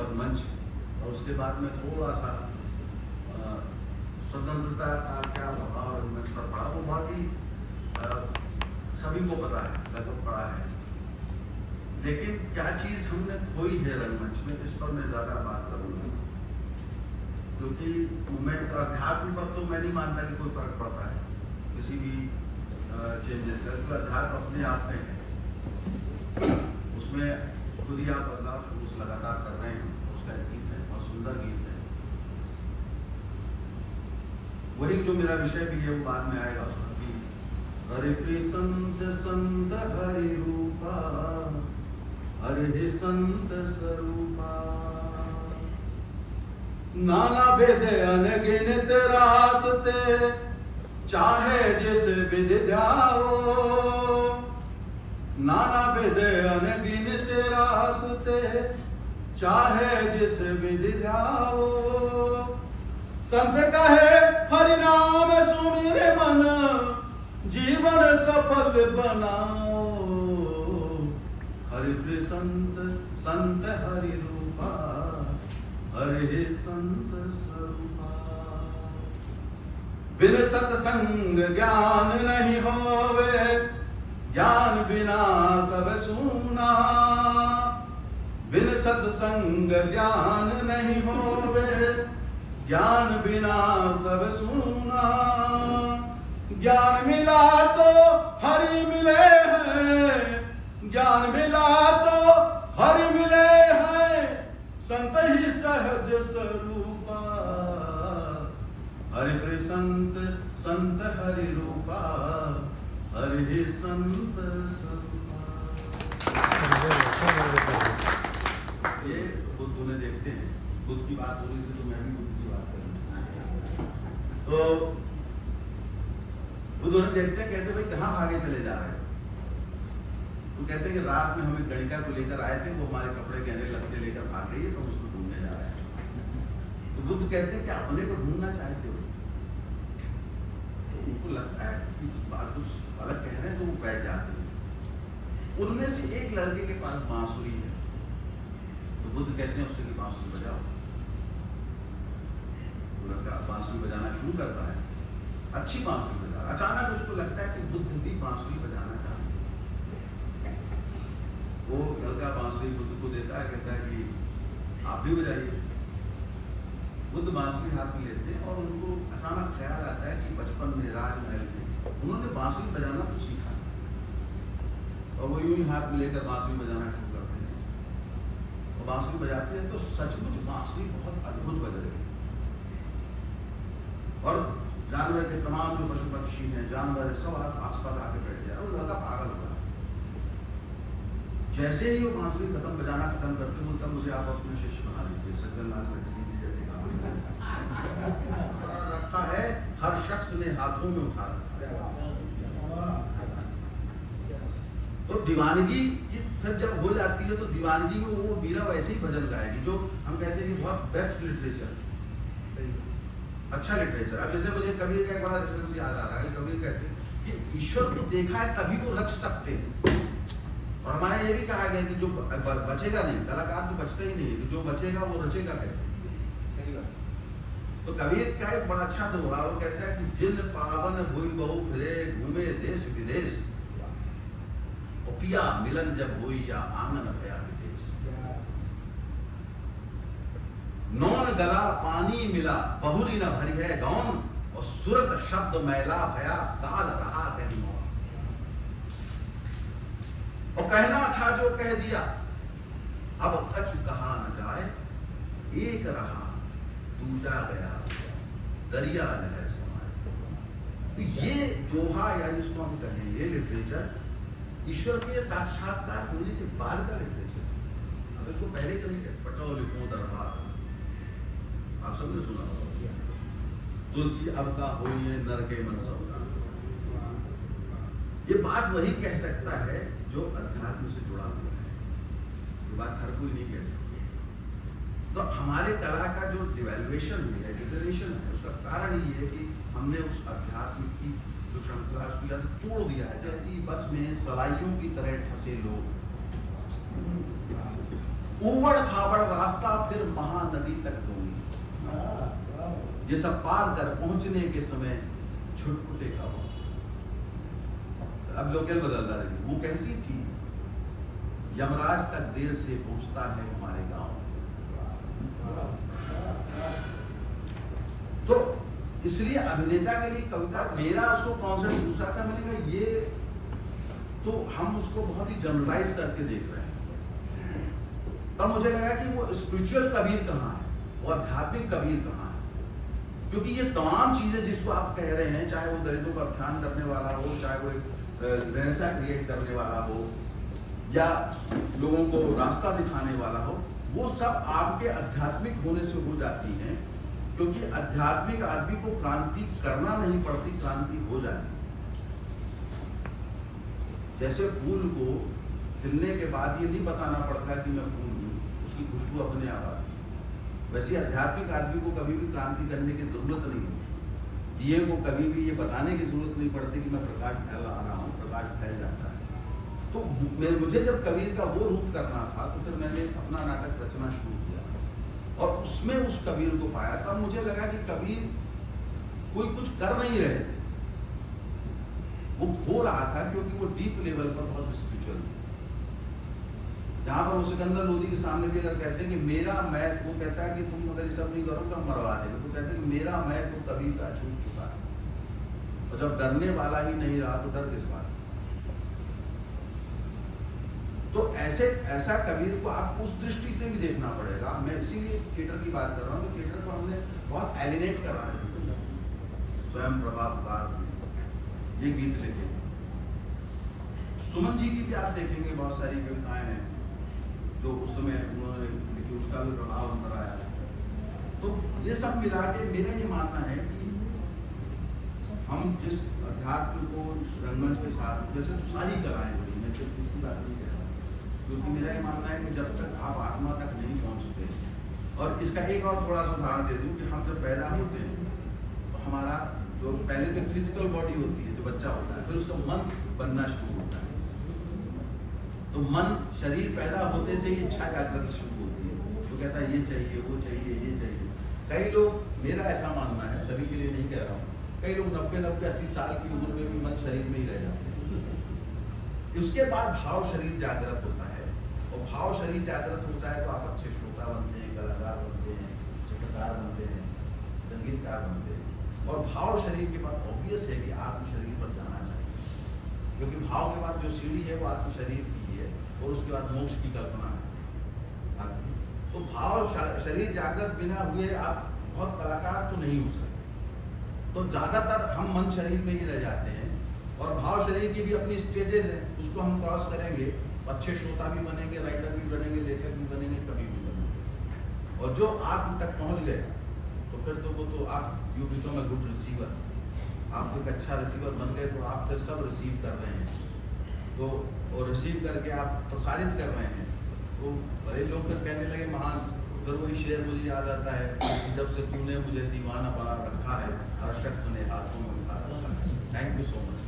रंगमंच, और उसके बाद में थोड़ा सा स्वतंत्रता का क्या प्रभाव रंगमंच पर पड़ा वो बहुत ही सभी को पता है, लगभग पड़ा है। लेकिन क्या चीज़ हमने खोई है रंगमंच में, इस पर मैं ज़्यादा बात करूँगा, क्योंकि मूवमेंट का अध्यात्म पर तो मैं नहीं मानता कि कोई फर्क पड़ता है किसी भी चेंजेस का, तो अध्यात्म अपने आप में है, उसमें खुद ही आप बदलाव शुरू लगातार कर रहे हैं। उसका एक गीत है, बहुत सुंदर गीत है, वही जो मेरा विषय भी है वो बाद में आएगा उसमें भी। हरे प्रसंत संत हरि रूपा, हरे संत स्वरूपा, नाना भेद अनगिनत रास्ते, चाहे जिस विधि ध्याओ, नाना भेद अनगिनत रास्ते, चाहे जिस विधि ध्याओ, संत कहे हरि नाम सुमिर मन, जीवन सफल बनाओ, हरि प्रसंत संत हरि रूपा, हरे संत स्वरूपा, बिन सत्संग ज्ञान नहीं होवे, ज्ञान बिना सब सूना, बिन सत्संग ज्ञान नहीं होवे, ज्ञान बिना सब सूना, ज्ञान मिला तो हरि मिले हैं, ज्ञान मिला तो हरि मिले हैं, संत ही सहज स्वरूपा, हरि प्रसंत संत हरि रूपा, हरि संत स्वरूपा। ये बुद्ध उन्हें देखते हैं, बुद्ध की बात हो रही थी तो मैं भी बुद्ध की बात करूँ। तो बुद्ध उन्हें देखते हैं, कहते भाई कहाँ भागे चले जा रहे हो? तो कहते हैं कि रात में हमें गणिका को लेकर आए थे, वो हमारे कपड़े गहने लगते लेकर भाग गई है, तो उसको ढूंढने जा रहे हैं। तो बुद्ध कहते हैं कि अपने को ढूंढना चाहते हो? तो उनको लगता है कि बात कुछ अलग कह रहे हैं, तो वो बैठ जाते हैं। उनमें से एक लड़के के पास बांसुरी है, तो बुद्ध कहते हैं उससे कि बांसुरी बजाओ। तो लड़का बांसुरी बजाना शुरू करता है, अच्छी बांसुरी बजा। अचानक उसको लगता है कि बुद्ध भी बांसुरी बजाना चाहते हैं। वो लड़का बांसुरी बुद्ध को देता है, कहता है कि आप भी बजाइए। बुद्ध बांसुरी हाथ में लेते हैं और उनको अचानक ख्याल आता है कि बचपन में राजमहल में उन्होंने बांसुरी बजाना तो सीखा, और वो यूं ही हाथ में लेकर बांसुरी बजाना शुरू करते हैं। और बांसुरी बजाते हैं तो सचमुच बांसुरी बहुत अद्भुत बज रही है, और जानवर के तमाम जो पशु पक्षी हैं, जानवर सब आसपास आके बैठ जाए, और लड़का पागल हुआ। जैसे ही वो बांसुरी बजाना खत्म करते बोलता मुझे आप अपने शिष्य बना दीजिए, सज्जनलाल जी जैसे रखा है, हर शख्स ने हाथों में उठा रखा। तो दीवानगी फिर जब हो जाती है तो दीवानगी में वो मीरा वैसे ही भजन गाएगी, जो हम कहते हैं कि बहुत बेस्ट लिटरेचर, अच्छा लिटरेचर। अब जैसे मुझे कबीर का एक बड़ा रेफरेंस याद आ रहा है, कबीर कहते हैं कि ईश्वर को देखा है तभी वो रच सकते हैं, और हमारे ये भी कहा गया कि जो बचेगा नहीं, कलाकार तो बचता ही नहीं है, कि जो बचेगा वो रचेगा कैसे। तो कबीर का एक बड़ा अच्छा दोहा, वो कहता है कि जिन पावन भूल बहु फिरे, घूमे देश विदेश, पिया मिलन जब हुई या आंगन भया विदेश, नौन गला पानी मिला बहुरी न भरी है गौन, और सुरत शब्द मैला भया काल रहा कहीं और, और कहना था जो कह दिया अब कछु कहा न जाए, एक रहा दूजा गया दरिया लहर समाए। तो ये दोहा या जिसको हम कहें ये लिटरेचर ईश्वर के साक्षात्कार होने के बाद का लिटरेचर। अब इसको पहले कभी पटाओ लिखो दरबार, आप सबने सुना होगा, तुलसी अब का हो नर के मन सब का। ये बात वही कह सकता है जो अध्यात्म से जुड़ा हुआ है, ये बात हर कोई नहीं कह सकता। तो हमारे कला का जो डिवेल्युएशन है, डिग्रेडेशन है, उसका कारण ये है कि हमने उस अध्यात्म की जो श्रृंखला उसको तोड़ दिया है। जैसी बस में सलाइयों की तरह फंसे लोग, उबड़ खाबड़ रास्ता फिर महानदी तक दूंगी। ये सब पार कर पहुंचने के समय छुटपुटे का वक्त। अब लोकल बदलता रही। वो कहती थी यमराज तक देर से पहुंचता है हमारे गांव। तो इसलिए अभिनेता के लिए कविता, मेरा उसको कॉन्सेप्ट दूसरा था। मैंने कहा ये तो हम उसको बहुत ही जनरलाइज करके देख रहे हैं। तब मुझे लगा कि वो स्पिरिचुअल कबीर कहाँ है, वो आध्यात्मिक कबीर कहाँ है। क्योंकि ये तमाम चीजें जिसको आप कह रहे हैं, चाहे वो दलितों का ध्यान करने वाला हो, चाहे वो एक रेनेसां क्रिएट करने वाला हो, या लोगों को रास्ता दिखाने वाला हो, वो सब आपके आध्यात्मिक होने से हो जाती हैं। क्योंकि आध्यात्मिक आदमी को क्रांति करना नहीं पड़ती, क्रांति हो जाती। जैसे फूल को खिलने के बाद ये नहीं बताना पड़ता कि मैं फूल हूँ, उसकी खुशबू अपने आप आती है। वैसे आध्यात्मिक आदमी को कभी भी क्रांति करने की जरूरत नहीं होती। दिए को कभी भी ये बताने की जरूरत नहीं पड़ती कि मैं प्रकाश फैला रहा हूँ, प्रकाश फैल जाता है। तो मुझे जब कबीर का वो रूप करना था, तो फिर मैंने अपना नाटक रचना शुरू किया और उसमें उस कबीर को पाया। तब मुझे लगा कि कबीर कोई कुछ कर नहीं रहे थे, वो हो रहा था, क्योंकि वो डीप लेवल पर बहुत स्पिरिचुअल थे। जहां पर वो सिकंदर लोधी के सामने भी अगर कहते हैं कि मेरा मैं, वो कहता है कि तुम अगर ये सब नहीं करो तो हम मरवा देंगे, तो कहते हैं कि मेरा मैं तो कबीर का छूट चुका है। और जब डरने वाला ही नहीं रहा तो डर किस बात। तो ऐसा कबीर को आपको उस दृष्टि से भी देखना पड़ेगा। मैं इसीलिए थिएटर की बात कर रहा हूँ कि थिएटर को हमने बहुत एलिनेट करा है। स्वयं प्रभा पुकार ये गीत लिखे, सुमन जी की भी आप देखेंगे बहुत सारी कविताएं हैं जो उस समय उन्होंने लिखी, उसका भी प्रभाव अंदर आया। तो ये सब मिला के मेरा ये मानना है कि हम जिस अध्यात्म को रंगमंच के साथ, जैसे तो सारी कलाएं बड़ी, मैं सिर्फ इसकी बात नहीं कह रहा, क्योंकि मेरा ये मानना है कि जब तक आप आत्मा तक नहीं पहुंचते। और इसका एक और थोड़ा सा उदाहरण दे दूं कि हम जब पैदा होते हैं तो हमारा जो पहले तो फिजिकल बॉडी होती है, जो बच्चा होता है, फिर उसका मन बनना शुरू होता है। तो मन, शरीर पैदा होते से ही इच्छा जागृति शुरू होती है, तो कहता है ये चाहिए, वो चाहिए, ये चाहिए। कई लोग, मेरा ऐसा मानना है, सभी के लिए नहीं कह रहा हूँ, कई लोग 90-80 साल की उम्र में भी मन शरीर में ही रह जाते हैं। उसके बाद भाव शरीर जागृत होता है, और भाव शरीर जागृत होता है तो आप अच्छे श्रोता बनते हैं, कलाकार बनते हैं, चित्रकार बनते हैं, संगीतकार बनते हैं। और भाव शरीर के बाद ऑब्वियस है कि आत्म शरीर पर जाना चाहिए, क्योंकि भाव के बाद जो सीढ़ी है वो आत्म शरीर की है, और उसके बाद मोक्ष की कल्पना है। तो भाव शरीर जागृत बिना हुए आप बहुत कलाकार तो नहीं हो सकते। तो ज्यादातर हम मन शरीर में ही रह जाते हैं, और भाव शरीर की भी अपनी स्टेजेस हैं, उसको हम क्रॉस करेंगे, अच्छे श्रोता भी बनेंगे, राइटर भी बनेंगे, लेखक भी बनेंगे, कवि भी बनेंगे। और जो आत्म तक पहुंच गए तो फिर तो वो तो आप you become a good receiver, आप एक अच्छा रिसीवर बन गए, तो आप फिर सब रिसीव कर रहे हैं, तो और रिसीव करके आप प्रसारित कर रहे हैं। तो बड़े लोग फिर कहने लगे महान, फिर वही शेर मुझे याद आता है कि जब से तूने मुझे दीवाना बना रखा है, हर शख्स ने हाथों में उठा रखा है। Thank you so much.